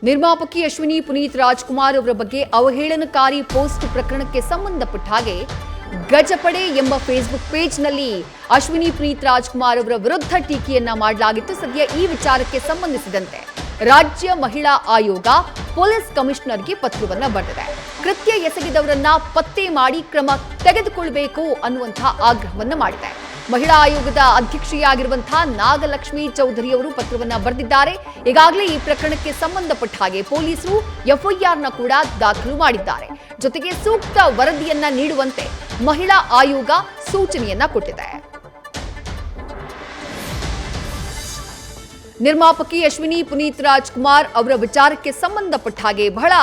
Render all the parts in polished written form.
ನಿರ್ಮಾಪಕಿ ಅಶ್ವಿನಿ ಪುನೀತ್ ರಾಜ್ಕುಮಾರ್ ಅವರ ಬಗ್ಗೆ ಅವಹೇಳನಕಾರಿ ಪೋಸ್ಟ್ ಪ್ರಕರಣಕ್ಕೆ ಸಂಬಂಧಪಟ್ಟ ಹಾಗೆ ಗಜಪಡೆ ಎಂಬ ಫೇಸ್ಬುಕ್ ಪೇಜ್ನಲ್ಲಿ ಅಶ್ವಿನಿ ಪುನೀತ್ ರಾಜ್ಕುಮಾರ್ ಅವರ ವಿರುದ್ಧ ಟೀಕೆಯನ್ನ ಮಾಡಲಾಗಿತ್ತು. ಸದ್ಯ ಈ ವಿಚಾರಕ್ಕೆ ಸಂಬಂಧಿಸಿದಂತೆ ರಾಜ್ಯ ಮಹಿಳಾ ಆಯೋಗ ಪೊಲೀಸ್ ಕಮಿಷನರ್ಗೆ ಪತ್ರವನ್ನ ಬರೆದಿದೆ. ಕೃತ್ಯ ಎಸಗಿದವರನ್ನ ಪತ್ತೆ ಮಾಡಿ ಕ್ರಮ ತೆಗೆದುಕೊಳ್ಳಬೇಕು ಅನ್ನುವಂತಹ ಆಗ್ರಹವನ್ನ ಮಾಡಿದೆ. ಮಹಿಳಾ ಆಯೋಗದ ಅಧ್ಯಕ್ಷೆಯಾಗಿರುವಂತಹ ನಾಗಲಕ್ಷ್ಮಿ ಚೌಧರಿ ಅವರು ಪತ್ರವನ್ನ ಬರೆದಿದ್ದಾರೆ. ಈಗಾಗಲೇ ಈ ಪ್ರಕರಣಕ್ಕೆ ಸಂಬಂಧಪಟ್ಟ ಹಾಗೆ ಪೊಲೀಸರು ಎಫ್ಐಆರ್ನ ಕೂಡ ದಾಖಲು ಮಾಡಿದ್ದಾರೆ. ಜೊತೆಗೆ ಸೂಕ್ತ ವರದಿಯನ್ನ ನೀಡುವಂತೆ ಮಹಿಳಾ ಆಯೋಗ ಸೂಚನೆಯನ್ನ ಕೊಟ್ಟಿದೆ. ನಿರ್ಮಾಪಕಿ ಅಶ್ವಿನಿ ಪುನೀತ್ ರಾಜ್ಕುಮಾರ್ ಅವರ ವಿಚಾರಕ್ಕೆ ಸಂಬಂಧಪಟ್ಟ ಹಾಗೆ ಬಹಳ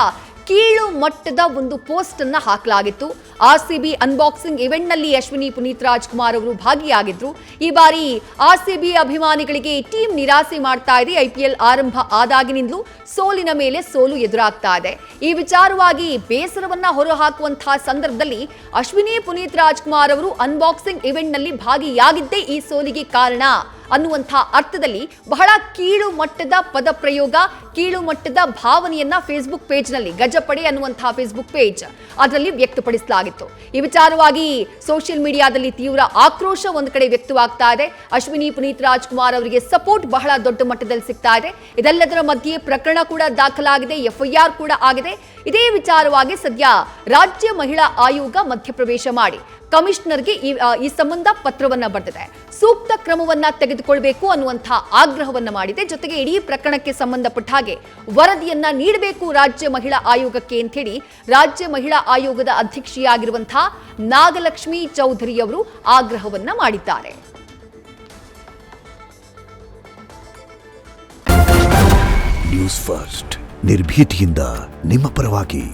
ಕೀಳು ಮಟ್ಟದ ಒಂದು ಪೋಸ್ಟ್ ಅನ್ನ ಹಾಕಲಾಗಿತ್ತು. ಆರ್ಸಿಬಿ ಅನ್ಬಾಕ್ಸಿಂಗ್ ಇವೆಂಟ್ ನಲ್ಲಿ ಅಶ್ವಿನಿ ಪುನೀತ್ ರಾಜ್ಕುಮಾರ್ ಅವರು ಭಾಗಿಯಾಗಿದ್ರು. ಈ ಬಾರಿ ಆರ್ಸಿಬಿ ಅಭಿಮಾನಿಗಳಿಗೆ ಟೀಮ್ ನಿರಾಸೆ ಮಾಡ್ತಾ ಇದೆ. ಐಪಿಎಲ್ ಆರಂಭ ಆದಾಗಿನಿಂದಲೂ ಸೋಲಿನ ಮೇಲೆ ಸೋಲು ಎದುರಾಗ್ತಾ ಇದೆ. ಈ ವಿಚಾರವಾಗಿ ಬೇಸರವನ್ನ ಹೊರಹಾಕುವಂತಹ ಸಂದರ್ಭದಲ್ಲಿ ಅಶ್ವಿನಿ ಪುನೀತ್ ರಾಜ್ಕುಮಾರ್ ಅವರು ಅನ್ಬಾಕ್ಸಿಂಗ್ ಇವೆಂಟ್ ನಲ್ಲಿ ಭಾಗಿಯಾಗಿದ್ದೇ ಈ ಸೋಲಿಗೆ ಕಾರಣ ಅನ್ನುವಂಥ ಅರ್ಥದಲ್ಲಿ ಬಹಳ ಕೀಳು ಮಟ್ಟದ ಪದ ಪ್ರಯೋಗ, ಕೀಳು ಮಟ್ಟದ ಭಾವನೆಯನ್ನ ಫೇಸ್ಬುಕ್ ಪೇಜ್ನಲ್ಲಿ ಗಜಪಡೆ ಅನ್ನುವಂತಹ ಫೇಸ್ಬುಕ್ ಪೇಜ್ ಅದರಲ್ಲಿ ವ್ಯಕ್ತಪಡಿಸಲಾಗಿತ್ತು. ಈ ವಿಚಾರವಾಗಿ ಸೋಷಿಯಲ್ ಮೀಡಿಯಾದಲ್ಲಿ ತೀವ್ರ ಆಕ್ರೋಶ ಒಂದು ಕಡೆ ವ್ಯಕ್ತವಾಗ್ತಾ ಇದೆ. ಅಶ್ವಿನಿ ಪುನೀತ್ ರಾಜ್ಕುಮಾರ್ ಅವರಿಗೆ ಸಪೋರ್ಟ್ ಬಹಳ ದೊಡ್ಡ ಮಟ್ಟದಲ್ಲಿ ಸಿಗ್ತಾ ಇದೆ. ಇದೆಲ್ಲದರ ಮಧ್ಯೆ ಪ್ರಕರಣ ಕೂಡ ದಾಖಲಾಗಿದೆ, ಎಫ್ಐಆರ್ ಕೂಡ ಆಗಿದೆ. ಇದೇ ವಿಚಾರವಾಗಿ ಸದ್ಯ ರಾಜ್ಯ ಮಹಿಳಾ ಆಯೋಗ ಮಧ್ಯಪ್ರವೇಶ ಮಾಡಿ ಕಮಿಷನರ್ಗೆ ಈ ಸಂಬಂಧ ಪತ್ರವನ್ನ ಬರೆದಿದೆ. ಸೂಕ್ತ ಕ್ರಮವನ್ನ ತೆಗೆದುಕೊಳ್ಳಬೇಕು ಅನ್ನುವಂತಹ ಆಗ್ರಹವನ್ನ ಮಾಡಿದೆ. ಜೊತೆಗೆ ಇಡೀ ಪ್ರಕರಣಕ್ಕೆ ಸಂಬಂಧಪಟ್ಟ ಹಾಗೆ ವರದಿಯನ್ನ ನೀಡಬೇಕು ರಾಜ್ಯ ಮಹಿಳಾ ಆಯೋಗಕ್ಕೆ ಅಂತ ಹೇಳಿ ರಾಜ್ಯ ಮಹಿಳಾ ಆಯೋಗದ ಅಧ್ಯಕ್ಷೆಯಾಗಿರುವಂತಹ ನಾಗಲಕ್ಷ್ಮಿ ಚೌಧರಿ ಅವರು ಆಗ್ರಹವನ್ನ ಮಾಡಿದ್ದಾರೆ. ನ್ಯೂಸ್ ಫಸ್ಟ್ ನಿರ್ಭೀತಿಯಿಂದ ನಿಮ್ಮ ಪರವಾಗಿ.